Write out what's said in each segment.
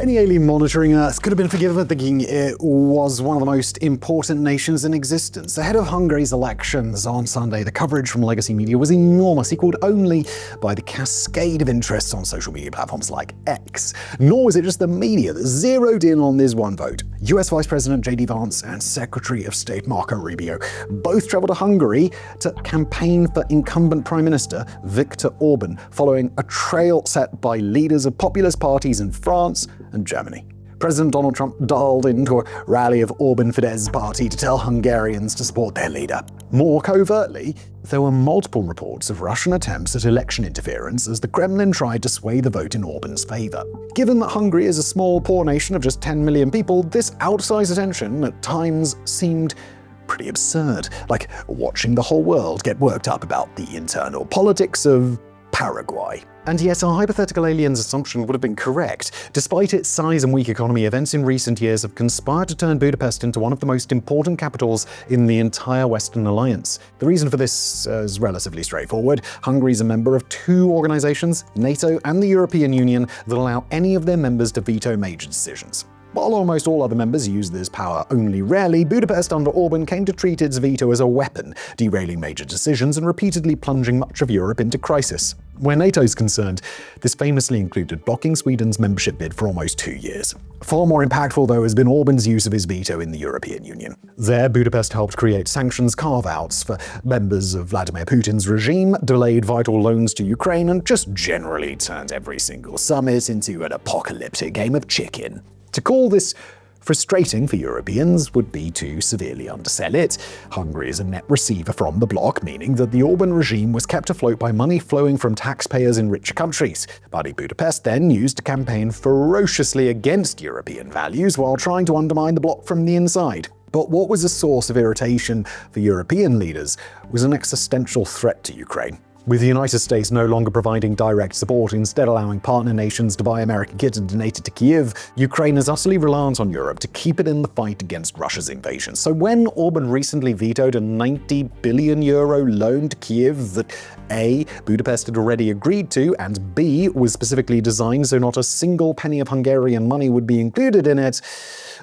Any alien monitoring Earth could have been forgiven for thinking it was one of the most important nations in existence. Ahead of Hungary's elections on Sunday, the coverage from legacy media was enormous, equaled only by the cascade of interests on social media platforms like X. Nor was it just the media that zeroed in on this one vote. US Vice President J.D. Vance and Secretary of State Marco Rubio both traveled to Hungary to campaign for incumbent Prime Minister Viktor Orban, following a trail set by leaders of populist parties in France and Germany. President Donald Trump dialed into a rally of Orban Fidesz party to tell Hungarians to support their leader. More covertly, there were multiple reports of Russian attempts at election interference as the Kremlin tried to sway the vote in Orban's favor. Given that Hungary is a small, poor nation of just 10 million people, this outsized attention at times seemed pretty absurd, like watching the whole world get worked up about the internal politics of Paraguay. And yet our hypothetical alien's assumption would have been correct. Despite its size and weak economy, events in recent years have conspired to turn Budapest into one of the most important capitals in the entire Western Alliance. The reason for this is relatively straightforward. Hungary is a member of two organizations, NATO and the European Union, that allow any of their members to veto major decisions. While almost all other members use this power only rarely, Budapest under Orban came to treat its veto as a weapon, derailing major decisions and repeatedly plunging much of Europe into crisis. Where NATO is concerned, this famously included blocking Sweden's membership bid for almost 2 years. Far more impactful, though, has been Orban's use of his veto in the European Union. There, Budapest helped create sanctions carve-outs for members of Vladimir Putin's regime, delayed vital loans to Ukraine, and just generally turned every single summit into an apocalyptic game of chicken. To call this frustrating for Europeans would be to severely undersell it. Hungary is a net receiver from the bloc, meaning that the Orban regime was kept afloat by money flowing from taxpayers in richer countries. Buddy Budapest then used to campaign ferociously against European values while trying to undermine the bloc from the inside. But what was a source of irritation for European leaders was an existential threat to Ukraine. With the United States no longer providing direct support, instead allowing partner nations to buy American kit and donate it to Kyiv, Ukraine is utterly reliant on Europe to keep it in the fight against Russia's invasion. So when Orban recently vetoed a €90 billion loan to Kyiv that A, Budapest had already agreed to, and B, was specifically designed so not a single penny of Hungarian money would be included in it,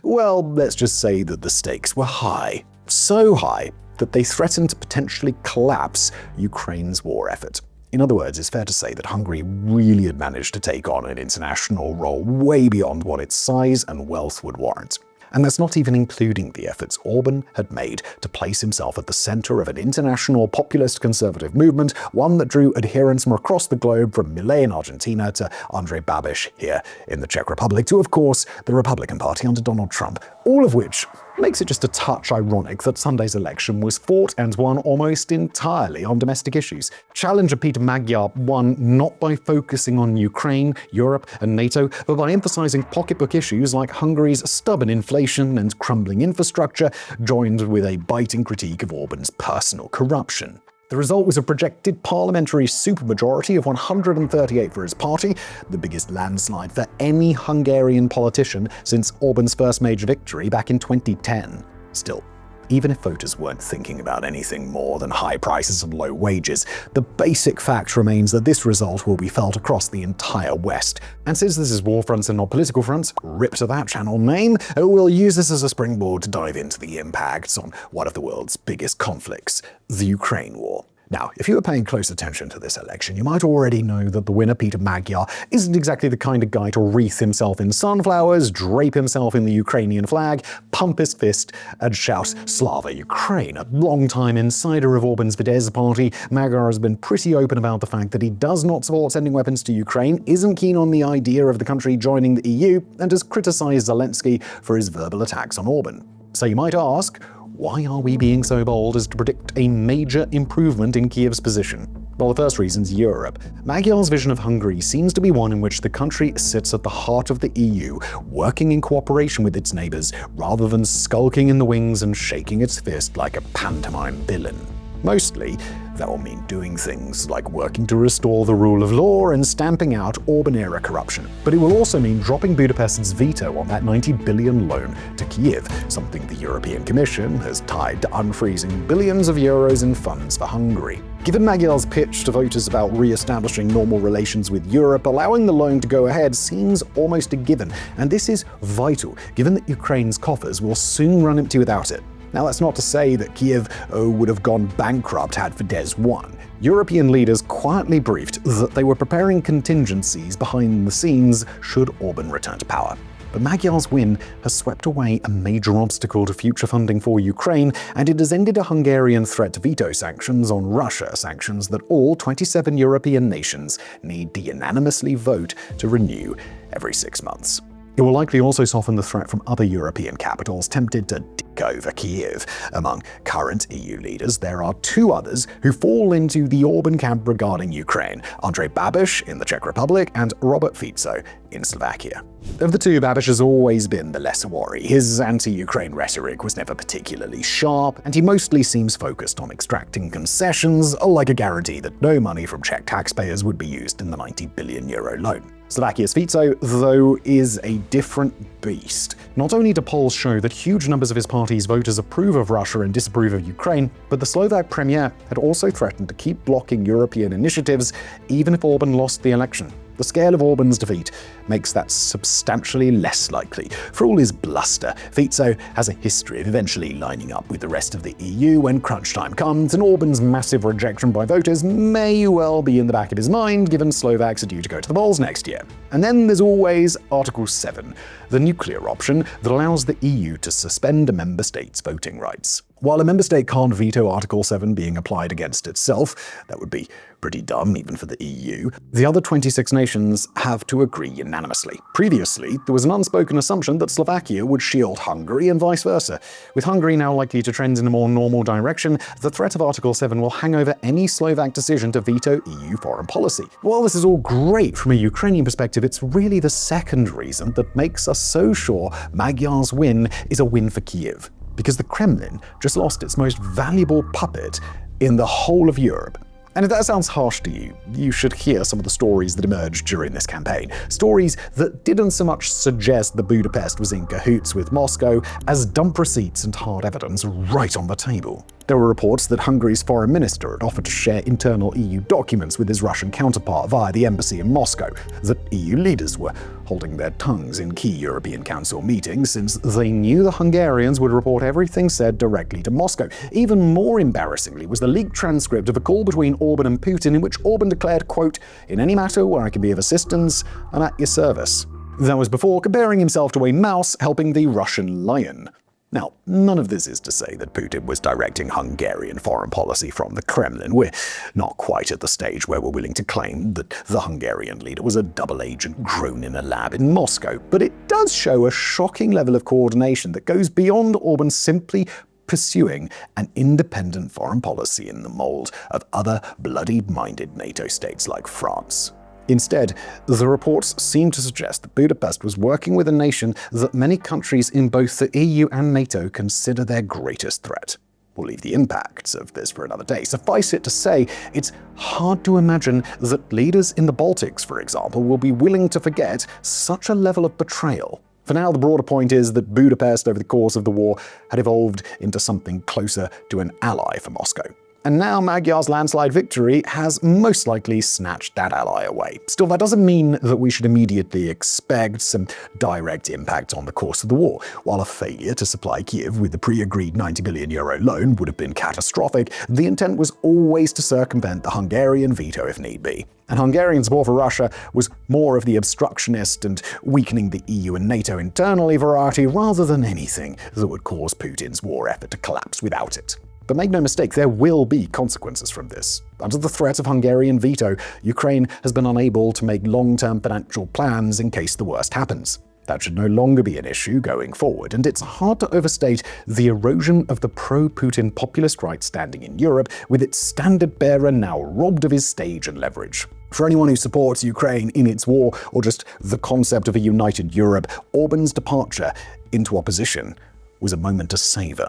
well, let's just say that the stakes were high. So high that they threatened to potentially collapse Ukraine's war effort. In other words, it's fair to say that Hungary really had managed to take on an international role way beyond what its size and wealth would warrant. And that's not even including the efforts Orban had made to place himself at the center of an international populist conservative movement, one that drew adherents from across the globe, from Milei in Argentina to Andrej Babiš here in the Czech Republic to, of course, the Republican Party under Donald Trump. All of which makes it just a touch ironic that Sunday's election was fought and won almost entirely on domestic issues. Challenger Peter Magyar won not by focusing on Ukraine, Europe, and NATO, but by emphasizing pocketbook issues like Hungary's stubborn inflation and crumbling infrastructure, joined with a biting critique of Orban's personal corruption. The result was a projected parliamentary supermajority of 138 for his party, the biggest landslide for any Hungarian politician since Orban's first major victory back in 2010. Still, even if voters weren't thinking about anything more than high prices and low wages, the basic fact remains that this result will be felt across the entire West. And since this is WarFronts and not Political Fronts, rip to that channel name, we'll use this as a springboard to dive into the impacts on one of the world's biggest conflicts, the Ukraine war. Now, if you were paying close attention to this election, you might already know that the winner, Peter Magyar, isn't exactly the kind of guy to wreath himself in sunflowers, drape himself in the Ukrainian flag, pump his fist, and shout "Slava Ukraine." A long-time insider of Orban's Fidesz party, Magyar has been pretty open about the fact that he does not support sending weapons to Ukraine, isn't keen on the idea of the country joining the EU, and has criticized Zelensky for his verbal attacks on Orban. So you might ask, why are we being so bold as to predict a major improvement in Kyiv's position? Well, the first reason's Europe. Magyar's vision of Hungary seems to be one in which the country sits at the heart of the EU, working in cooperation with its neighbors, rather than skulking in the wings and shaking its fist like a pantomime villain. Mostly, that will mean doing things like working to restore the rule of law and stamping out Orban-era corruption. But it will also mean dropping Budapest's veto on that 90 billion loan to Kiev, something the European Commission has tied to unfreezing billions of euros in funds for Hungary. Given Magyar's pitch to voters about re-establishing normal relations with Europe, allowing the loan to go ahead seems almost a given, and this is vital, given that Ukraine's coffers will soon run empty without it. Now, that's not to say that Kiev would have gone bankrupt had Fidesz won. European leaders quietly briefed that they were preparing contingencies behind the scenes should Orban return to power. But Magyar's win has swept away a major obstacle to future funding for Ukraine, and it has ended a Hungarian threat to veto sanctions on Russia, sanctions that all 27 European nations need to unanimously vote to renew every 6 months. It will likely also soften the threat from other European capitals tempted to dick over Kiev. Among current EU leaders, there are 2 others who fall into the Orban camp regarding Ukraine: Andrej Babiš in the Czech Republic and Robert Fico in Slovakia. Of the 2, Babiš has always been the lesser worry. His anti-Ukraine rhetoric was never particularly sharp, and he mostly seems focused on extracting concessions, like a guarantee that no money from Czech taxpayers would be used in the 90 billion euro loan. Slovakia's Fico, though, is a different beast. Not only do polls show that huge numbers of his party's voters approve of Russia and disapprove of Ukraine, but the Slovak premier had also threatened to keep blocking European initiatives even if Orban lost the election. The scale of Orban's defeat makes that substantially less likely. For all his bluster, Fico has a history of eventually lining up with the rest of the EU when crunch time comes, and Orban's massive rejection by voters may well be in the back of his mind, given Slovaks are due to go to the polls next year. And then there's always Article 7, the nuclear option that allows the EU to suspend a member state's voting rights. While a member state can't veto Article 7 being applied against itself, that would be pretty dumb even for the EU, the other 26 nations have to agree unanimously. Previously, there was an unspoken assumption that Slovakia would shield Hungary and vice versa. With Hungary now likely to trend in a more normal direction, the threat of Article 7 will hang over any Slovak decision to veto EU foreign policy. While this is all great from a Ukrainian perspective, it's really the second reason that makes us so sure Magyar's win is a win for Kiev. Because the Kremlin just lost its most valuable puppet in the whole of Europe. And if that sounds harsh to you, you should hear some of the stories that emerged during this campaign. Stories that didn't so much suggest that Budapest was in cahoots with Moscow as dump receipts and hard evidence right on the table. There were reports that Hungary's foreign minister had offered to share internal EU documents with his Russian counterpart via the embassy in Moscow, that EU leaders were holding their tongues in key European Council meetings since they knew the Hungarians would report everything said directly to Moscow. Even more embarrassingly was the leaked transcript of a call between Orban and Putin in which Orban declared, quote, "In any matter where I can be of assistance, I'm at your service." That was before comparing himself to a mouse helping the Russian lion. Now, none of this is to say that Putin was directing Hungarian foreign policy from the Kremlin. We're not quite at the stage where we're willing to claim that the Hungarian leader was a double agent grown in a lab in Moscow, but it does show a shocking level of coordination that goes beyond Orban simply pursuing an independent foreign policy in the mold of other bloody-minded NATO states like France. Instead, the reports seem to suggest that Budapest was working with a nation that many countries in both the EU and NATO consider their greatest threat. We'll leave the impacts of this for another day. Suffice it to say, it's hard to imagine that leaders in the Baltics, for example, will be willing to forget such a level of betrayal. For now, the broader point is that Budapest, over the course of the war, had evolved into something closer to an ally for Moscow. And now Magyar's landslide victory has most likely snatched that ally away. Still, that doesn't mean that we should immediately expect some direct impact on the course of the war. While a failure to supply Kiev with the pre-agreed 90 billion euro loan would have been catastrophic, the intent was always to circumvent the Hungarian veto if need be. And Hungarian support for Russia was more of the obstructionist and weakening the EU and NATO internally variety rather than anything that would cause Putin's war effort to collapse without it. But make no mistake, there will be consequences from this. Under the threat of Hungarian veto, Ukraine has been unable to make long-term financial plans in case the worst happens. That should no longer be an issue going forward, and it's hard to overstate the erosion of the pro-Putin populist right standing in Europe, with its standard-bearer now robbed of his stage and leverage. For anyone who supports Ukraine in its war, or just the concept of a united Europe, Orban's departure into opposition was a moment to savor.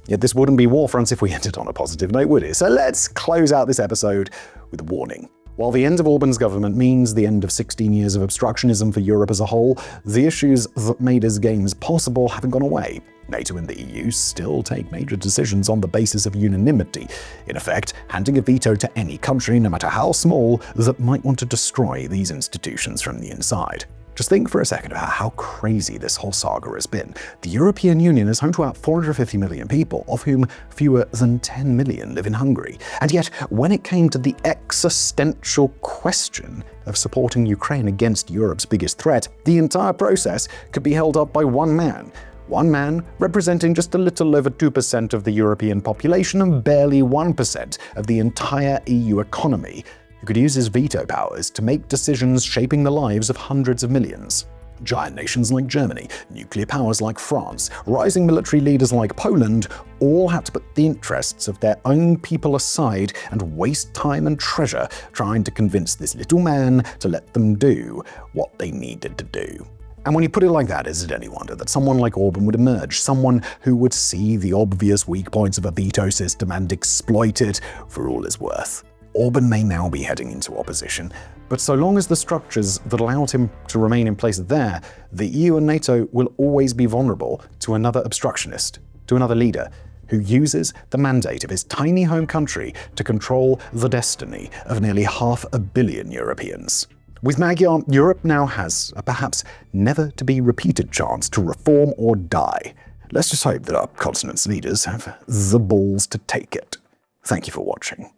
Yet this wouldn't be WarFronts if we ended on a positive note, would it? So let's close out this episode with a warning. While the end of Orban's government means the end of 16 years of obstructionism for Europe as a whole, the issues that made his gains possible haven't gone away. NATO and the EU still take major decisions on the basis of unanimity, in effect, handing a veto to any country, no matter how small, that might want to destroy these institutions from the inside. Just think for a second about how crazy this whole saga has been. The European Union is home to about 450 million people, of whom fewer than 10 million live in Hungary. And yet, when it came to the existential question of supporting Ukraine against Europe's biggest threat, the entire process could be held up by one man. One man representing just a little over 2% of the European population and barely 1% of the entire EU economy, who could use his veto powers to make decisions shaping the lives of hundreds of millions. Giant nations like Germany, nuclear powers like France, rising military leaders like Poland all had to put the interests of their own people aside and waste time and treasure trying to convince this little man to let them do what they needed to do. And when you put it like that, is it any wonder that someone like Orban would emerge, someone who would see the obvious weak points of a veto system and exploit it for all it's worth? Orban may now be heading into opposition, but so long as the structures that allowed him to remain in place are there, the EU and NATO will always be vulnerable to another obstructionist, to another leader, who uses the mandate of his tiny home country to control the destiny of nearly 500 million Europeans. With Magyar, Europe now has a perhaps never-to-be-repeated chance to reform or die. Let's just hope that our continent's leaders have the balls to take it. Thank you for watching.